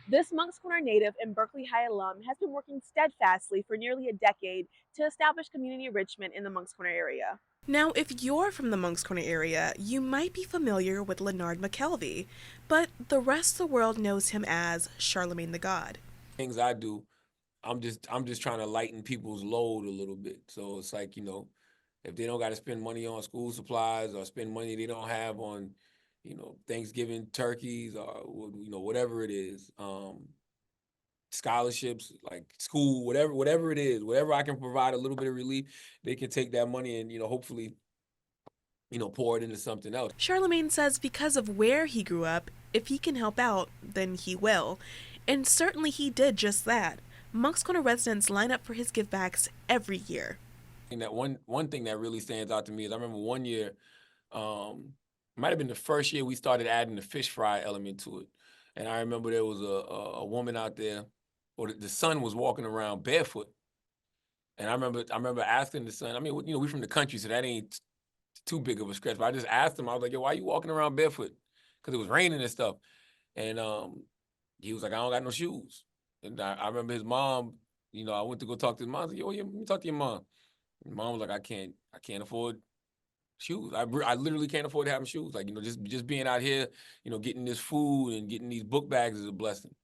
This Moncks Corner native and Berkeley High alum has been working steadfastly for nearly a decade to establish community enrichment in the Moncks Corner area. Now, if you're from the Moncks Corner area, you might be familiar with Lenard McKelvey, but the rest of the world knows him as Charlemagne the God. Things I do, I'm just trying to lighten people's load a little bit. So it's like, if they don't got to spend money on school supplies or spend money they don't have on, Thanksgiving turkeys or whatever it is, scholarships, like school, whatever it is, whatever I can provide a little bit of relief, they can take that money and hopefully pour it into something else. Charlemagne says because of where he grew up, if he can help out, then he will. And certainly he did just that. Moncks Corner residents line up for his givebacks every year. And that one thing that really stands out to me is I remember one year, might have been the first year we started adding the fish fry element to it. And I remember there was a woman out there, or the son was walking around barefoot. And I remember asking the son, I mean, we from the country, so that ain't too big of a stretch. But I just asked him, I was like, yo, why you walking around barefoot? Because it was raining and stuff. And he was like, I don't got no shoes. And I remember his mom, I went to go talk to his mom. I was like, yo, yeah, let me talk to your mom. And mom was like, I can't afford shoes. I literally can't afford to have shoes. Like, just being out here, getting this food and getting these book bags is a blessing.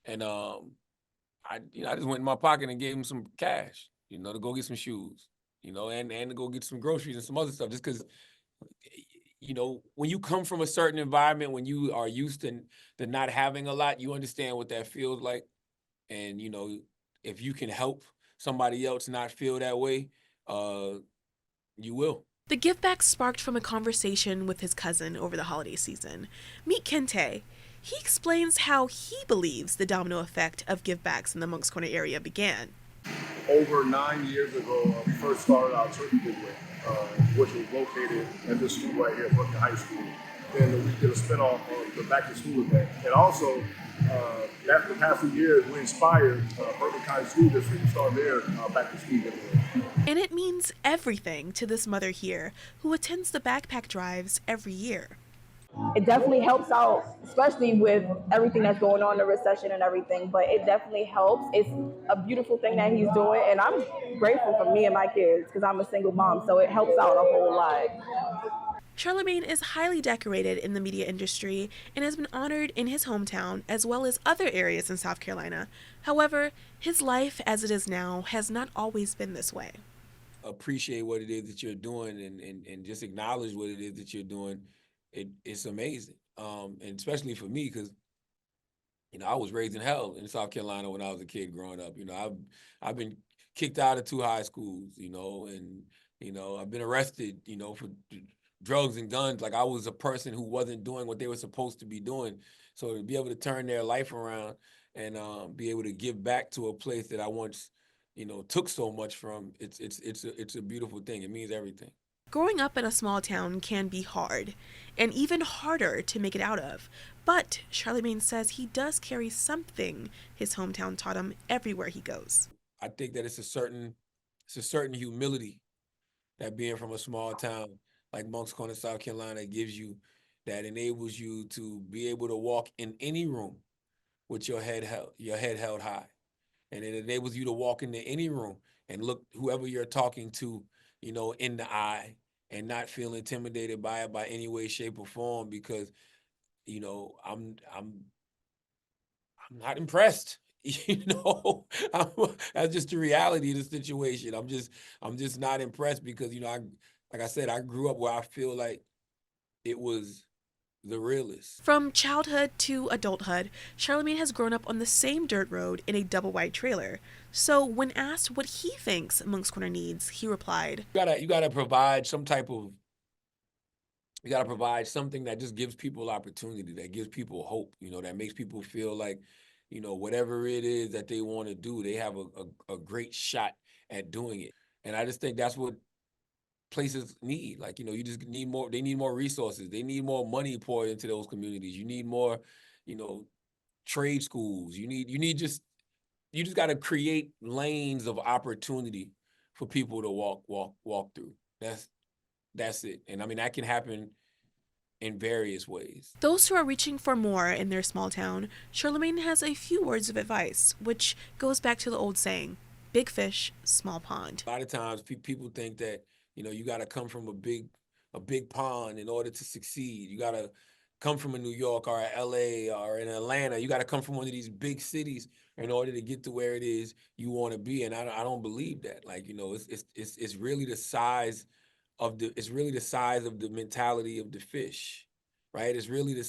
And I just went in my pocket and gave him some cash, to go get some shoes, and to go get some groceries and some other stuff. Just because, when you come from a certain environment, when you are used to not having a lot, you understand what that feels like. And if you can help somebody else not feel that way, you will. The giveback sparked from a conversation with his cousin over the holiday season. Meet Kente. He explains how he believes the domino effect of givebacks in the Moncks Corner area began. Over 9 years ago, we first started our turkey giveaway, which was located at this school right here, Berkeley High School. Then we did a spinoff of the Back to School event. And also, after the past few years, we inspired Berkeley High School District to start their Back to School giveaway. And it means everything to this mother here, who attends the backpack drives every year. It definitely helps out, especially with everything that's going on, the recession and everything, but it definitely helps. It's a beautiful thing that he's doing, and I'm grateful for me and my kids because I'm a single mom, so it helps out a whole lot. Charlemagne is highly decorated in the media industry and has been honored in his hometown as well as other areas in South Carolina. However, his life as it is now has not always been this way. Appreciate what it is that you're doing and just acknowledge what it is that you're doing. It's amazing. And especially for me, because I was raised in hell in South Carolina when I was a kid growing up. I've been kicked out of 2 high schools, and I've been arrested, for drugs and guns. Like I was a person who wasn't doing what they were supposed to be doing. So to be able to turn their life around and be able to give back to a place that I once, took so much from, it's a beautiful thing. It means everything. Growing up in a small town can be hard, and even harder to make it out of. But Charlemagne says he does carry something his hometown taught him everywhere he goes. I think that it's a certain humility that being from a small town like Moncks Corner, South Carolina, gives you, that enables you to be able to walk in any room with your head held high. And it enables you to walk into any room and look whoever you're talking to, in the eye and not feel intimidated by it by any way, shape, or form because, I'm not impressed. I'm, that's just the reality of the situation. I'm just not impressed because like I said, I grew up where I feel like it was the realest. From childhood to adulthood, Charlemagne has grown up on the same dirt road in a double wide trailer. So when asked what he thinks Moncks Corner needs, he replied, You gotta provide some type of you gotta provide something that just gives people opportunity, that gives people hope, that makes people feel like, whatever it is that they want to do, they have a great shot at doing it. And I just think that's what places need. Like, you just need more, they need more resources. They need more money poured into those communities. You need more, you know, trade schools. You just got to create lanes of opportunity for people to walk through. That's it. And I mean, that can happen in various ways. Those who are reaching for more in their small town, Charlemagne has a few words of advice, which goes back to the old saying, big fish, small pond. A lot of times people think that, you got to come from a big pond in order to succeed. You got to come from a New York or a LA or in Atlanta. You got to come from one of these big cities in order to get to where it is you want to be. And I don't believe that. Like, it's really the size of the mentality of the fish, right? It's really the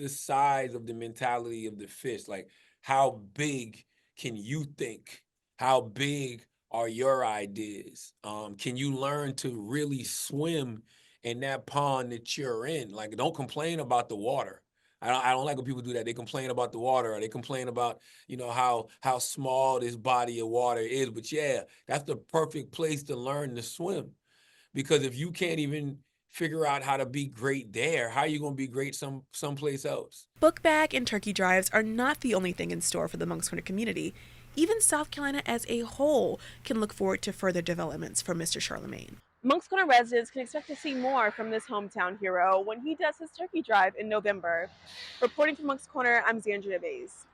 size of the mentality of the fish. Like, how big can you think? How big are your ideas? Can you learn to really swim in that pond that you're in? Like, don't complain about the water. I don't like when people do that. They complain about the water, or they complain about, how small this body of water is. But yeah, that's the perfect place to learn to swim. Because if you can't even figure out how to be great there, how are you going to be great someplace else? Book bag and turkey drives are not the only thing in store for the Moncks Corner community. Even South Carolina as a whole can look forward to further developments from Mr. Charlemagne. Moncks Corner residents can expect to see more from this hometown hero when he does his turkey drive in November. Reporting from Moncks Corner, I'm Zandria Bays.